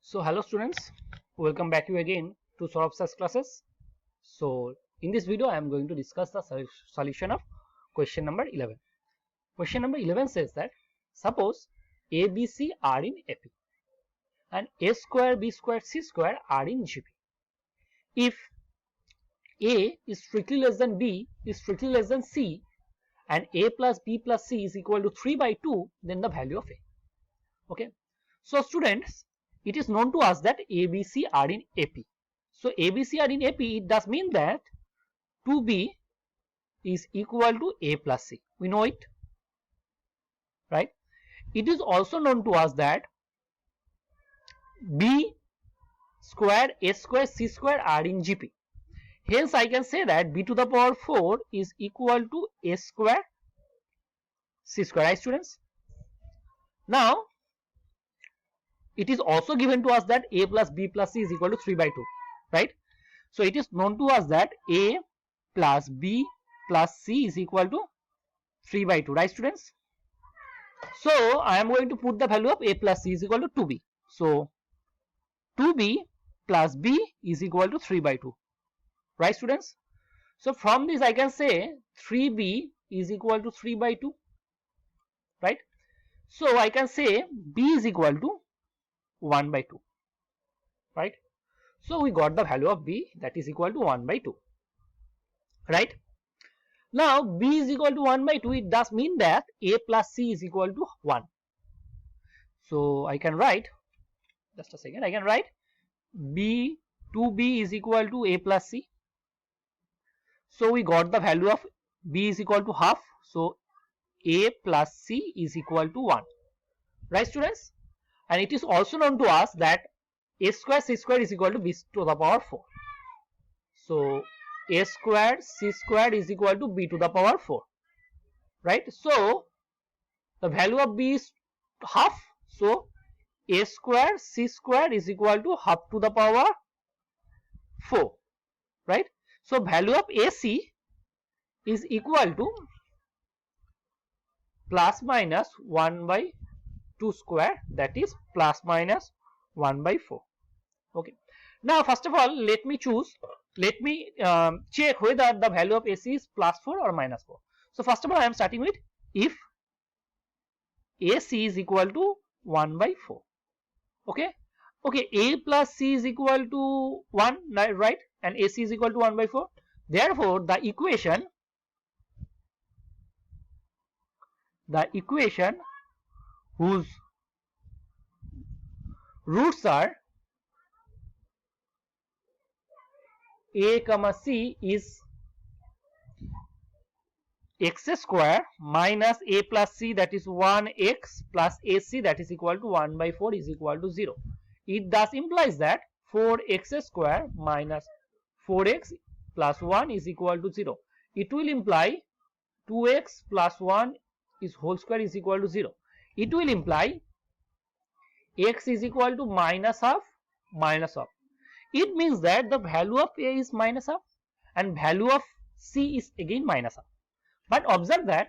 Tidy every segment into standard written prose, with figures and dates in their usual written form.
So hello students, welcome back you again to Saurabh's classes. So in this video I am going to discuss the solution of question number 11. Question number 11 says that suppose A, B, C are in AP and A square, B square, C square are in GP. If A is strictly less than B is strictly less than C and A plus B plus C is equal to 3 by 2, then the value of A. Okay. So students, it is known to us that ABC are in AP. So ABC are in AP, it does mean that 2B is equal to A plus C. We know it, right? It is also known to us that B square, A square, C square are in GP. Hence I can say that B to the power 4 is equal to A square, C square, right students? Now it is also given to us that A plus B plus C is equal to 3 by 2, right? So it is known to us that A plus B plus C is equal to 3 by 2, right students? So I am going to put the value of A plus C is equal to 2B. So 2B plus B is equal to 3 by 2, right students? So from this I can say 3B is equal to 3 by 2, right? So I can say B is equal to 1 by 2, right? So we got the value of B, that is equal to 1 by 2, right? Now B is equal to 1 by 2, it does mean that A plus C is equal to 1. So I can write, just a second, I can write B 2B is equal to A plus C. So we got the value of B is equal to half. So A plus C is equal to 1, right students? And it is also known to us that A square C square is equal to B to the power 4. So A squared C squared is equal to B to the power 4, right? So the value of B is half. So A square C square is equal to half to the power 4, right? So value of AC is equal to plus minus 1 by 2 square, that is plus minus 1 by 4. Okay. Now first of all let me check whether the value of AC is plus 4 or minus 4. So first of all I am starting with if AC is equal to 1 by 4. Okay. Okay, A plus C is equal to 1, right? And AC is equal to 1 by 4. Therefore, the equation whose roots are A comma C is x square minus A plus C, that is 1x, plus AC, that is equal to 1 by 4 is equal to 0. It thus implies that 4x square minus 4x plus 1 is equal to 0. It will imply 2x plus 1 is whole square is equal to 0. It will imply x is equal to minus half minus half. It means that the value of A is minus half and value of C is again minus half. But observe that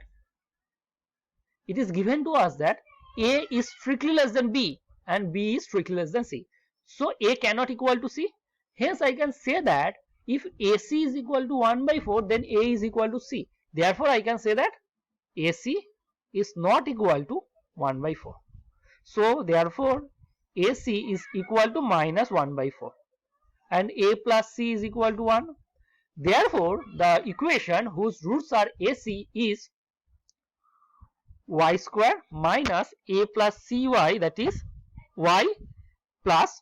it is given to us that A is strictly less than B and B is strictly less than C. So A cannot equal to C. Hence I can say that if AC is equal to 1 by 4, then A is equal to C. Therefore I can say that AC is not equal to 1 by 4. So therefore AC is equal to minus 1 by 4 and A plus C is equal to 1. Therefore the equation whose roots are AC is y square minus A plus cy, that is y plus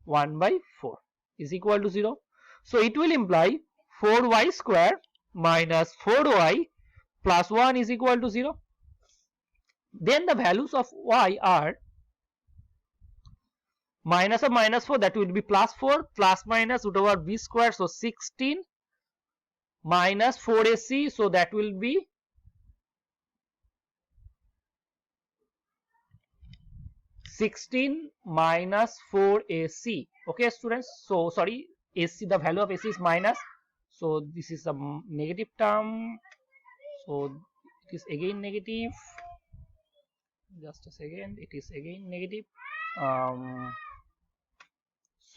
1 by 4 is equal to 0. So it will imply 4y square minus 4y plus 1 is equal to 0. Then the values of y are minus of minus 4, that will be plus 4, plus minus root over b square, so 16 minus 4ac, so that will be 16 minus 4ac. Okay students, so sorry, AC, the value of AC is minus, so this is a negative term, so it is again negative, just a second, it is again negative,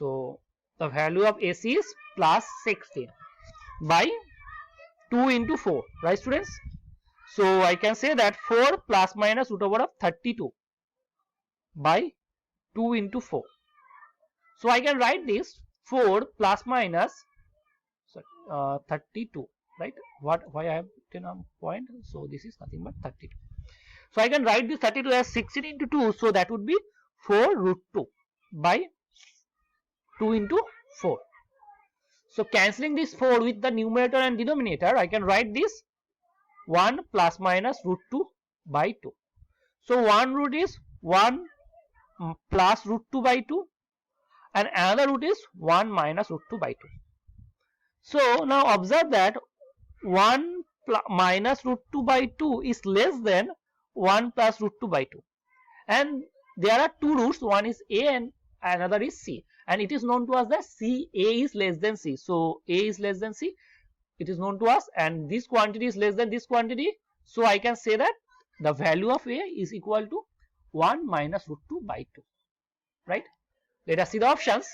So the value of AC is plus 16 by 2 into 4, right students? So I can say that 4 plus minus root over of 32 by 2 into 4. So I can write this 4 plus minus 32, right? Why I have taken a point? So this is nothing but 32. So I can write this 32 as 16 into 2. So that would be 4 root 2 by 2 into 4. So cancelling this 4 with the numerator and denominator, I can write this 1 plus minus root 2 by 2. So 1 root is 1 plus root 2 by 2 and another root is 1 minus root 2 by 2. So now observe that 1 minus root 2 by 2 is less than 1 plus root 2 by 2. And there are two roots, one is A and another is C. And it is known to us that A is less than C. So A is less than C. It is known to us, and this quantity is less than this quantity. So I can say that the value of A is equal to 1 minus root 2 by 2. Right? Let us see the options.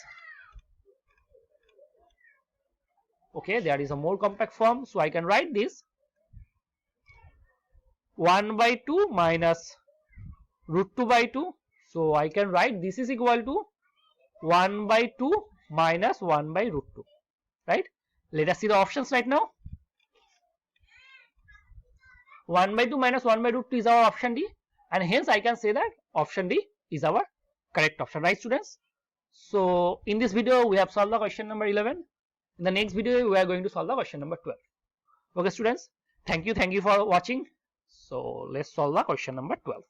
Okay, there is a more compact form. So I can write this 1 by 2 minus root 2 by 2. So I can write this is equal to 1 by 2 minus 1 by root 2. Right? Let us see the options right now. 1 by 2 minus 1 by root 2 is our option D, and hence I can say that option D is our correct option, right students? So in this video we have solved the question number 11. In the next video we are going to solve the question number 12. Okay students, thank you for watching. So let's solve the question number 12.